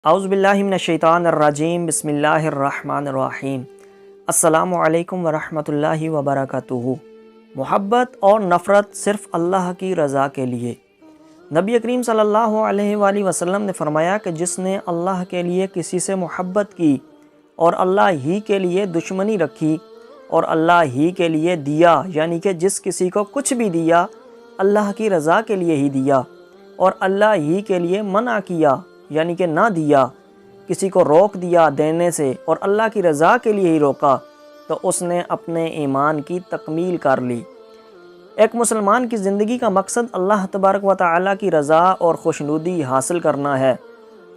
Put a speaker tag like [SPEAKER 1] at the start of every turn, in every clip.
[SPEAKER 1] اعوذ باللہ من الشیطان الرجیم، بسم اللہ الرحمن الرحیم۔ السلام علیکم ورحمۃ اللہ وبرکاتہ۔ محبت اور نفرت صرف اللہ کی رضا کے لیے۔ نبی کریم صلی اللہ علیہ وآلہ وسلم نے فرمایا کہ جس نے اللہ کے لیے کسی سے محبت کی اور اللہ ہی کے لیے دشمنی رکھی اور اللہ ہی کے لیے دیا، یعنی کہ جس کسی کو کچھ بھی دیا اللہ کی رضا کے لیے ہی دیا، اور اللہ ہی کے لیے منع کیا یعنی کہ نہ دیا، کسی کو روک دیا دینے سے اور اللہ کی رضا کے لیے ہی روکا، تو اس نے اپنے ایمان کی تکمیل کر لی۔ ایک مسلمان کی زندگی کا مقصد اللہ تبارک و تعالیٰ کی رضا اور خوشنودی حاصل کرنا ہے۔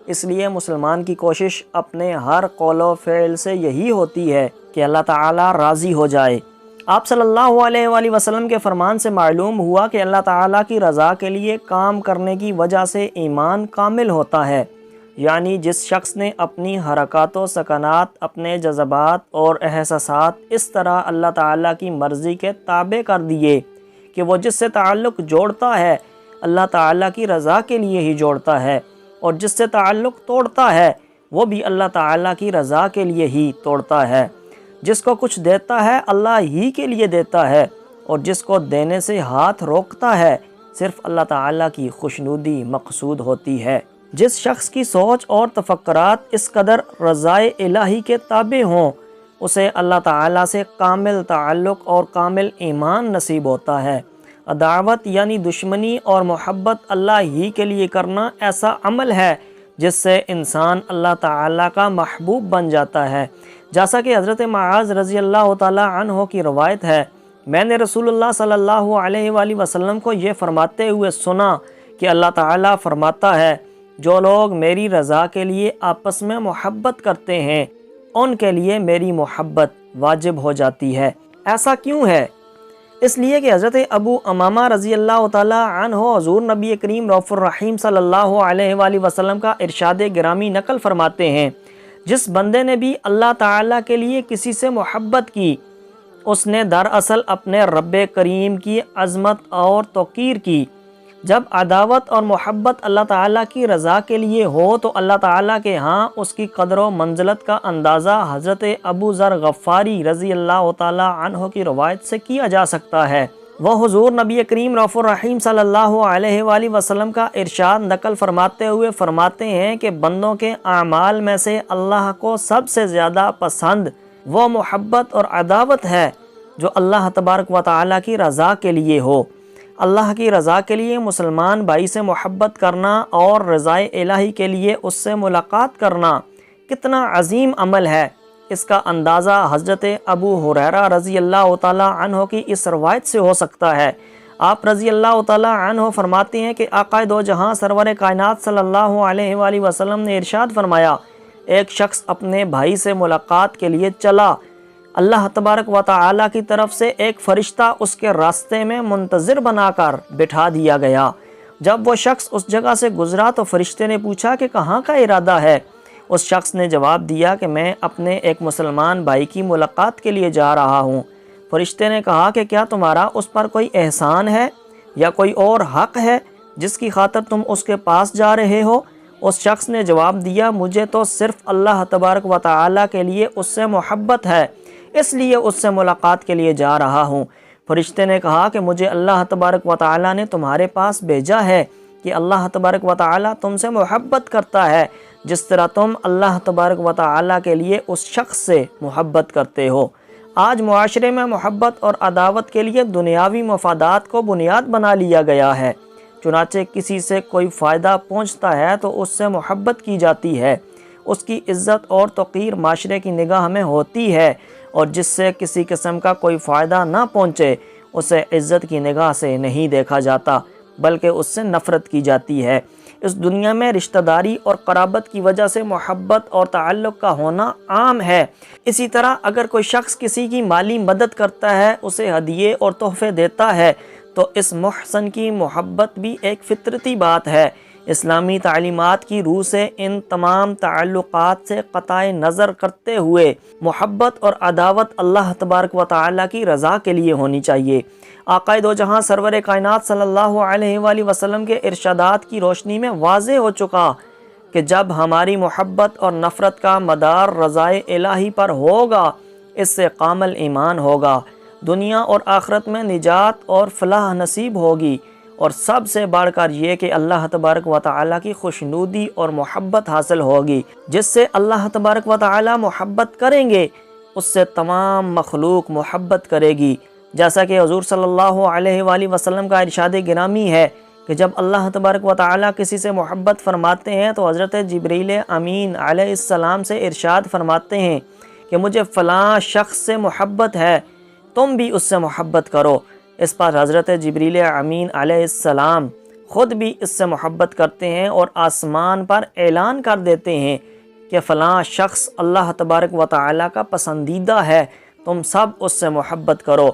[SPEAKER 1] اس لیے مسلمان کی کوشش اپنے ہر قول و فعل سے یہی ہوتی ہے کہ اللہ تعالیٰ راضی ہو جائے۔ آپ صلی اللہ علیہ وآلہ وسلم کے فرمان سے معلوم ہوا کہ اللہ تعالیٰ کی رضا کے لیے کام کرنے کی وجہ سے ایمان کامل ہوتا ہے، یعنی جس شخص نے اپنی حرکات و سکنات، اپنے جذبات اور احساسات اس طرح اللہ تعالیٰ کی مرضی کے تابع کر دیے کہ وہ جس سے تعلق جوڑتا ہے اللہ تعالیٰ کی رضا کے لیے ہی جوڑتا ہے، اور جس سے تعلق توڑتا ہے وہ بھی اللہ تعالیٰ کی رضا کے لیے ہی توڑتا ہے۔ جس کو کچھ دیتا ہے اللہ ہی کے لیے دیتا ہے، اور جس کو دینے سے ہاتھ روکتا ہے صرف اللہ تعالیٰ کی خوشنودی مقصود ہوتی ہے۔ جس شخص کی سوچ اور تفکرات اس قدر رضائے الہی کے تابع ہوں اسے اللہ تعالیٰ سے کامل تعلق اور کامل ایمان نصیب ہوتا ہے۔ عداوت یعنی دشمنی اور محبت اللہ ہی کے لیے کرنا ایسا عمل ہے جس سے انسان اللہ تعالیٰ کا محبوب بن جاتا ہے۔ جیسا کہ حضرت معاذ رضی اللہ تعالیٰ عنہ کی روایت ہے، میں نے رسول اللہ صلی اللہ علیہ وآلہ وسلم کو یہ فرماتے ہوئے سنا کہ اللہ تعالیٰ فرماتا ہے، جو لوگ میری رضا کے لیے آپس میں محبت کرتے ہیں ان کے لیے میری محبت واجب ہو جاتی ہے۔ ایسا کیوں ہے؟ اس لیے کہ حضرت ابو امامہ رضی اللہ تعالیٰ عنہ حضور نبی کریم رؤوف الرحیم صلی اللہ علیہ وآلہ وسلم کا ارشاد گرامی نقل فرماتے ہیں، جس بندے نے بھی اللہ تعالیٰ کے لیے کسی سے محبت کی اس نے دراصل اپنے رب کریم کی عظمت اور توقیر کی۔ جب عداوت اور محبت اللہ تعالیٰ کی رضا کے لیے ہو تو اللہ تعالیٰ کے ہاں اس کی قدر و منزلت کا اندازہ حضرت ابو ذر غفاری رضی اللہ تعالیٰ عنہ کی روایت سے کیا جا سکتا ہے۔ وہ حضور نبی کریم رؤوف الرحیم صلی اللہ علیہ وآلہ وسلم کا ارشاد نقل فرماتے ہوئے فرماتے ہیں کہ بندوں کے اعمال میں سے اللہ کو سب سے زیادہ پسند وہ محبت اور عداوت ہے جو اللہ تبارک و تعالیٰ کی رضا کے لیے ہو۔ اللہ کی رضا کے لیے مسلمان بھائی سے محبت کرنا اور رضائے الہی کے لیے اس سے ملاقات کرنا کتنا عظیم عمل ہے، اس کا اندازہ حضرت ابو ہریرہ رضی اللہ تعالیٰ عنہ کی اس روایت سے ہو سکتا ہے۔ آپ رضی اللہ تعالیٰ عنہ فرماتے ہیں کہ آقا دو جہاں سرور کائنات صلی اللہ علیہ وآلہ وسلم نے ارشاد فرمایا، ایک شخص اپنے بھائی سے ملاقات کے لیے چلا، اللہ تبارک و تعالیٰ کی طرف سے ایک فرشتہ اس کے راستے میں منتظر بنا کر بٹھا دیا گیا۔ جب وہ شخص اس جگہ سے گزرا تو فرشتے نے پوچھا کہ کہاں کا ارادہ ہے؟ اس شخص نے جواب دیا کہ میں اپنے ایک مسلمان بھائی کی ملاقات کے لیے جا رہا ہوں۔ فرشتے نے کہا کہ کیا تمہارا اس پر کوئی احسان ہے یا کوئی اور حق ہے جس کی خاطر تم اس کے پاس جا رہے ہو؟ اس شخص نے جواب دیا، مجھے تو صرف اللہ تبارک و تعالیٰ کے لیے اس سے محبت ہے، اس لیے اس سے ملاقات کے لیے جا رہا ہوں۔ فرشتے نے کہا کہ مجھے اللہ تبارک و تعالیٰ نے تمہارے پاس بھیجا ہے کہ اللہ تبارک و تعالیٰ تم سے محبت کرتا ہے جس طرح تم اللہ تبارک و تعالیٰ کے لیے اس شخص سے محبت کرتے ہو۔ آج معاشرے میں محبت اور عداوت کے لیے دنیاوی مفادات کو بنیاد بنا لیا گیا ہے، چنانچہ کسی سے کوئی فائدہ پہنچتا ہے تو اس سے محبت کی جاتی ہے، اس کی عزت اور توقیر معاشرے کی نگاہ میں ہوتی ہے، اور جس سے کسی قسم کا کوئی فائدہ نہ پہنچے اسے عزت کی نگاہ سے نہیں دیکھا جاتا بلکہ اس سے نفرت کی جاتی ہے۔ اس دنیا میں رشتہ داری اور قرابت کی وجہ سے محبت اور تعلق کا ہونا عام ہے۔ اسی طرح اگر کوئی شخص کسی کی مالی مدد کرتا ہے، اسے ہدیے اور تحفے دیتا ہے تو اس محسن کی محبت بھی ایک فطرتی بات ہے۔ اسلامی تعلیمات کی روح سے ان تمام تعلقات سے قطع نظر کرتے ہوئے محبت اور عداوت اللہ تبارک و تعالیٰ کی رضا کے لیے ہونی چاہیے۔ آقا دو جہاں سرور کائنات صلی اللہ علیہ وآلہ وسلم کے ارشادات کی روشنی میں واضح ہو چکا کہ جب ہماری محبت اور نفرت کا مدار رضائے الہی پر ہوگا، اس سے کامل ایمان ہوگا، دنیا اور آخرت میں نجات اور فلاح نصیب ہوگی، اور سب سے بڑھ کر یہ کہ اللہ تبارک و تعالیٰ کی خوشنودی اور محبت حاصل ہوگی۔ جس سے اللہ تبارک و تعالیٰ محبت کریں گے، اس سے تمام مخلوق محبت کرے گی، جیسا کہ حضور صلی اللہ علیہ وآلہ وسلم کا ارشاد گرامی ہے کہ جب اللہ تبارک و تعالیٰ کسی سے محبت فرماتے ہیں تو حضرت جبریل امین علیہ السلام سے ارشاد فرماتے ہیں کہ مجھے فلاں شخص سے محبت ہے، تم بھی اس سے محبت کرو۔ اس پر حضرت جبریل امین علیہ السلام خود بھی اس سے محبت کرتے ہیں اور آسمان پر اعلان کر دیتے ہیں کہ فلاں شخص اللہ تبارک و تعالیٰ کا پسندیدہ ہے، تم سب اس سے محبت کرو۔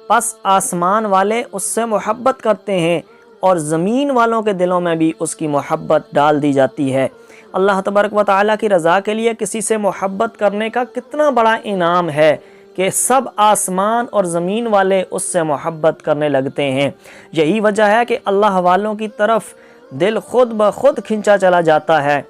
[SPEAKER 1] پس آسمان والے اس سے محبت کرتے ہیں اور زمین والوں کے دلوں میں بھی اس کی محبت ڈال دی جاتی ہے۔ اللہ تبارک و تعالیٰ کی رضا کے لیے کسی سے محبت کرنے کا کتنا بڑا انعام ہے کہ سب آسمان اور زمین والے اس سے محبت کرنے لگتے ہیں۔ یہی وجہ ہے کہ اللہ والوں کی طرف دل خود بخود کھنچا چلا جاتا ہے،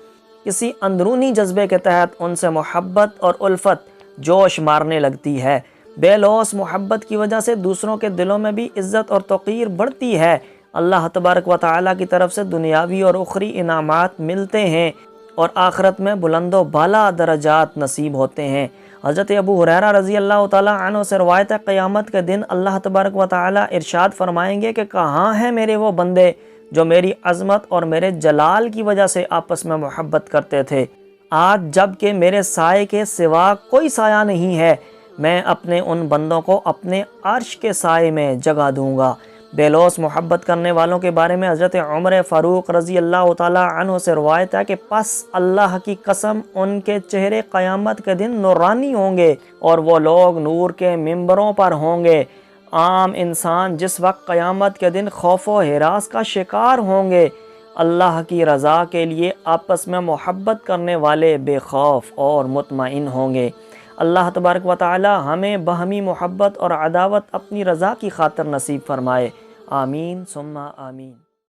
[SPEAKER 1] کسی اندرونی جذبے کے تحت ان سے محبت اور الفت جوش مارنے لگتی ہے۔ بے لوث محبت کی وجہ سے دوسروں کے دلوں میں بھی عزت اور توقیر بڑھتی ہے۔ اللہ تبارک و تعالیٰ کی طرف سے دنیاوی اور اخری انعامات ملتے ہیں اور آخرت میں بلند و بالا درجات نصیب ہوتے ہیں۔ حضرت ابو ہریرہ رضی اللہ تعالیٰ عنہ سے روایت ہے، قیامت کے دن اللہ تبارک و تعالیٰ ارشاد فرمائیں گے کہ کہاں ہیں میرے وہ بندے جو میری عظمت اور میرے جلال کی وجہ سے آپس میں محبت کرتے تھے؟ آج جب کہ میرے سائے کے سوا کوئی سایہ نہیں ہے، میں اپنے ان بندوں کو اپنے عرش کے سائے میں جگہ دوں گا۔ بے لوث محبت کرنے والوں کے بارے میں حضرت عمر فاروق رضی اللہ تعالیٰ عنہ سے روایت ہے کہ پس اللہ کی قسم ان کے چہرے قیامت کے دن نورانی ہوں گے اور وہ لوگ نور کے ممبروں پر ہوں گے۔ عام انسان جس وقت قیامت کے دن خوف و ہراس کا شکار ہوں گے، اللہ کی رضا کے لیے آپس میں محبت کرنے والے بے خوف اور مطمئن ہوں گے۔ اللہ تبارک و تعالی ہمیں باہمی محبت اور عداوت اپنی رضا کی خاطر نصیب فرمائے۔ آمین ثم آمین۔